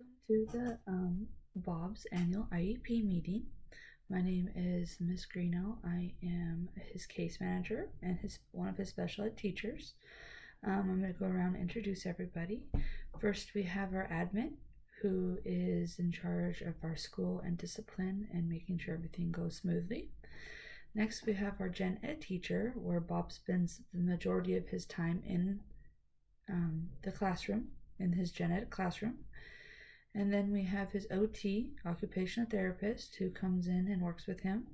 Welcome to the Bob's annual IEP meeting. My name is Miss Greeno. I am his case manager and one of his special ed teachers. I'm going to go around and introduce everybody. First, we have our admin, who is in charge of our school and discipline and making sure everything goes smoothly. Next, we have our gen ed teacher, where Bob spends the majority of his time in the classroom, in his gen ed classroom. And then we have his OT, occupational therapist, who comes in and works with him.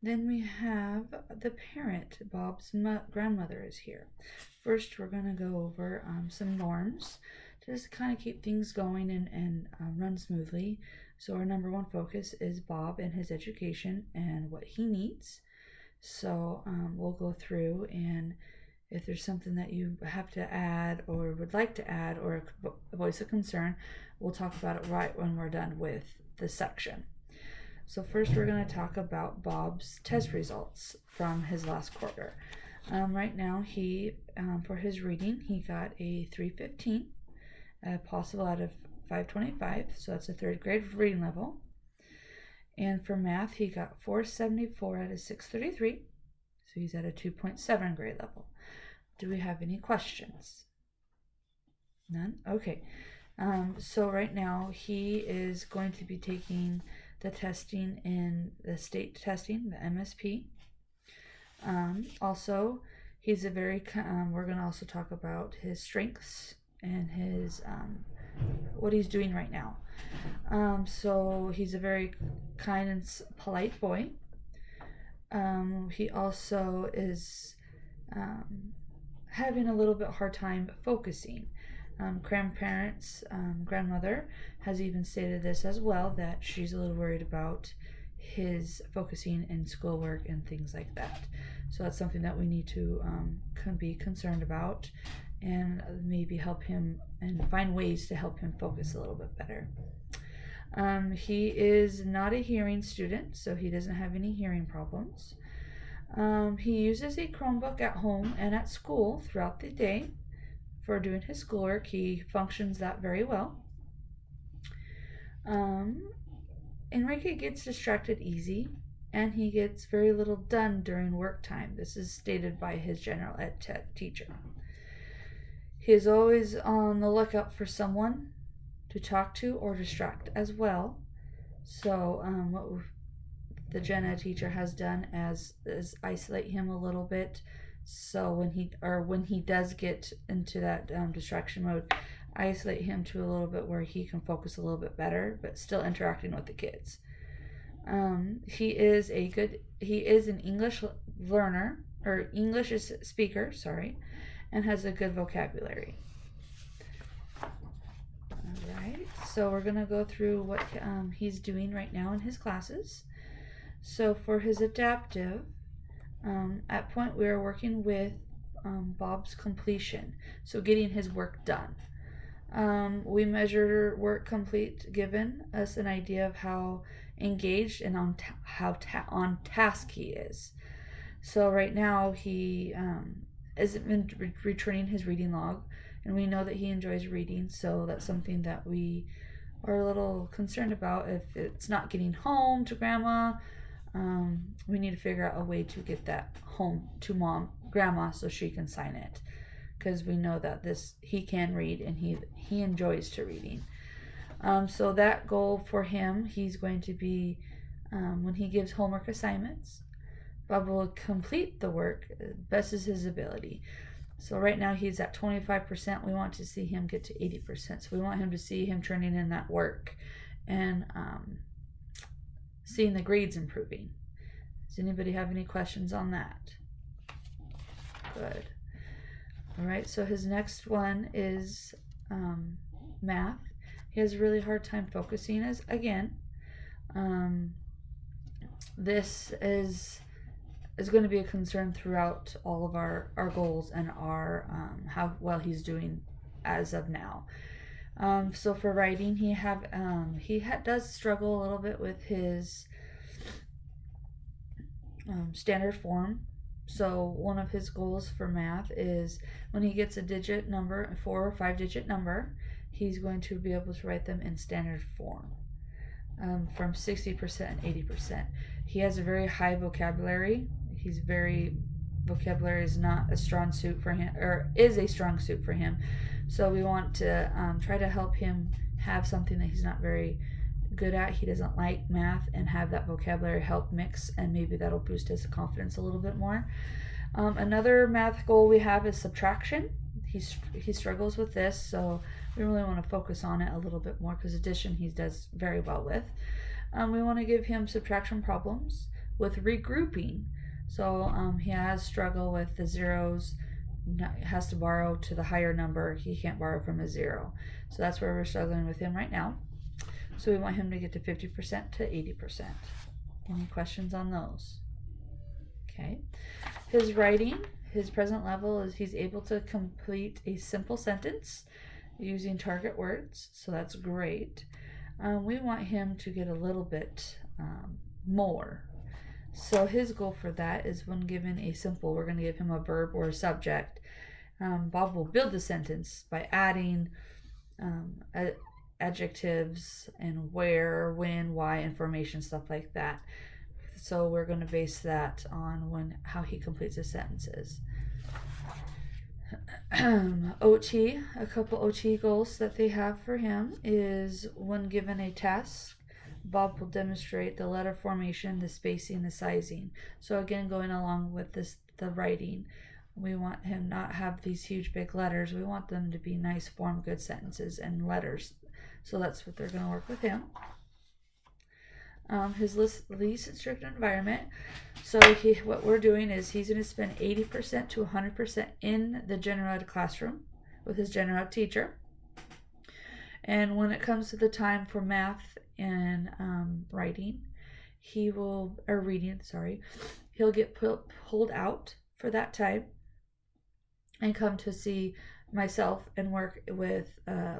Then we have the parent, Bob's grandmother is here. First, we're going to go over some norms to just kind of keep things going and run smoothly. So our number one focus is Bob and his education and what he needs. So we'll go through, and if there's something that you have to add or would like to add or voice a concern, we'll talk about it right when we're done with this section. So first we're going to talk about Bob's test results from his last quarter. Right now he, for his reading, he got a 315, possible out of 525, so that's a third grade reading level. And for math, he got 474 out of 633, so he's at a 2.7 grade level. Do we have any questions? None? Okay. So right now he is going to be taking the testing in the state testing, the MSP. Also, he's a very, we're going to also talk about his strengths and his, what he's doing right now. So he's a very kind and polite boy. He also is having a little bit hard time focusing. Grandmother has even stated this as well, that she's a little worried about his focusing in schoolwork and things like that. So that's something that we need to be concerned about and maybe help him and find ways to help him focus a little bit better. He is not a hearing student, so he doesn't have any hearing problems. He uses a Chromebook at home and at school throughout the day for doing his schoolwork. He functions that very well. Enrique gets distracted easy, and he gets very little done during work time. This is stated by his general ed teacher. He is always on the lookout for someone to talk to or distract as well. So what the gen ed teacher has done is isolate him a little bit. So when he does get into that distraction mode, isolate him to a little bit where he can focus a little bit better, but still interacting with the kids. He is an English learner, or English speaker, and has a good vocabulary. Alright, so we're going to go through what he's doing right now in his classes. So for his adaptive, at point we are working with Bob's completion, so getting his work done. We measure work complete, given us an idea of how engaged and on task he is. So right now he isn't been returning his reading log, and we know that he enjoys reading, so that's something that we are a little concerned about. If it's not getting home to grandma, we need to figure out a way to get that home to grandma, so she can sign it, because we know that he can read and he enjoys to reading. So that goal for him, he's going to be, when he gives homework assignments, Bob will complete the work best as his ability. So right now he's at 25%. We want to see him get to 80%. So we want him to see him turning in that work and seeing the grades improving. Does anybody have any questions on that? Good. All right, so his next one is math. He has a really hard time focusing, this is going to be a concern throughout all of our goals and our how well he's doing as of now. So for writing, he does struggle a little bit with his standard form. So one of his goals for math is when he gets a digit number, a 4 or 5 digit number, he's going to be able to write them in standard form, from 60% and 80%. He has a very high vocabulary. Vocabulary is not a strong suit for him, or is a strong suit for him. So we want to try to help him have something that he's not very good at. He doesn't like math, and have that vocabulary help mix, and maybe that'll boost his confidence a little bit more. Another math goal we have is subtraction. He struggles with this, so we really want to focus on it a little bit more, because addition he does very well with. We want to give him subtraction problems with regrouping. So he has struggle with the zeros, has to borrow to the higher number. He can't borrow from a zero. So that's where we're struggling with him right now. So we want him to get to 50% to 80%. Any questions on those? Okay. His writing, his present level is he's able to complete a simple sentence using target words. So that's great. We want him to get a little bit more. So his goal for that is, when given a simple, we're going to give him a verb or a subject. Bob will build the sentence by adding adjectives and where, when, why, information, stuff like that. So we're going to base that on how he completes his sentences. OT, a couple OT goals that they have for him is, when given a task, Bob will demonstrate the letter formation, the spacing, the sizing. So again, going along with the writing, we want him not have these huge big letters. We want them to be nice form, good sentences and letters. So that's what they're going to work with him. His least strict environment. So what we're doing is he's going to spend 80% to 100% in the general ed classroom with his general ed teacher. And when it comes to the time for math and reading, he'll get pulled out for that time and come to see myself and work with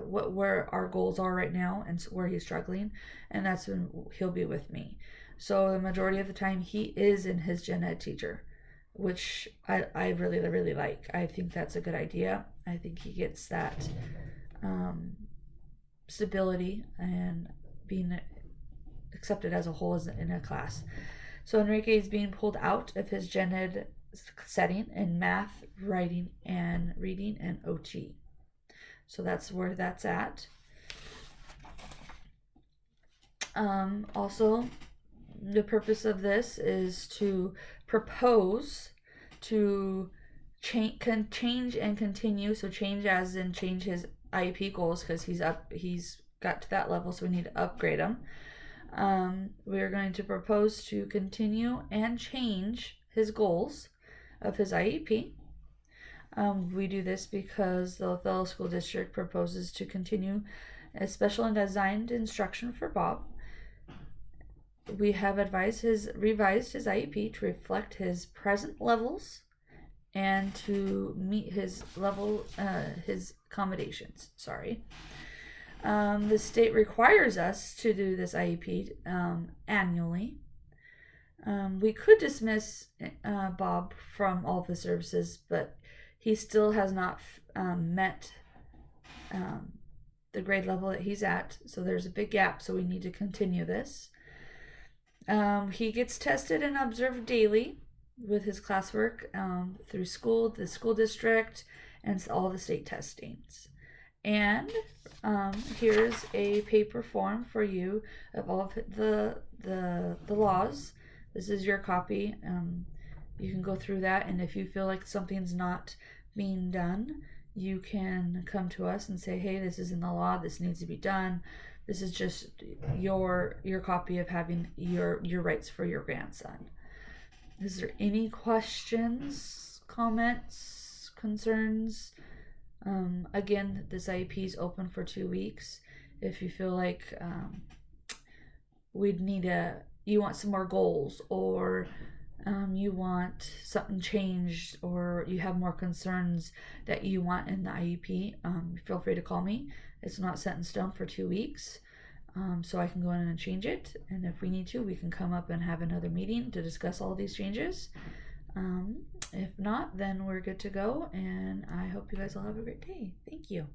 where our goals are right now and where he's struggling, and that's when he'll be with me. So the majority of the time he is in his gen ed teacher, which I really, really like. I think that's a good idea. I think he gets that stability and being accepted as a whole in a class. So Enrique is being pulled out of his gen ed setting in math, writing, and reading, and OT. So that's where that's at. Also, the purpose of this is to propose to change and continue. So change as in change his IEP goals, because he's got to that level, so we need to upgrade him. We're going to propose to continue and change his goals of his IEP. We do this because the Othello School District proposes to continue a special and designed instruction for Bob. We have revised his IEP to reflect his present levels and to meet his his accommodations. The state requires us to do this IEP annually. We could dismiss Bob from all of the services, but he still has not met the grade level that he's at, so there's a big gap, so we need to continue this. He gets tested and observed daily with his classwork through the school district, and all the state testings. And here's a paper form for you of all of the laws. This is your copy. You can go through that, and if you feel like something's not being done, you can come to us and say, hey, this is in the law, this needs to be done. This is just your copy of having your rights for your grandson. Is there any questions, comments, concerns? Again, this IEP is open for 2 weeks. If you feel like you want some more goals, or you want something changed, or you have more concerns that you want in the IEP, feel free to call me. It's not set in stone for 2 weeks, so I can go in and change it. And if we need to, we can come up and have another meeting to discuss all these changes. If not, then we're good to go, and I hope you guys all have a great day. Thank you.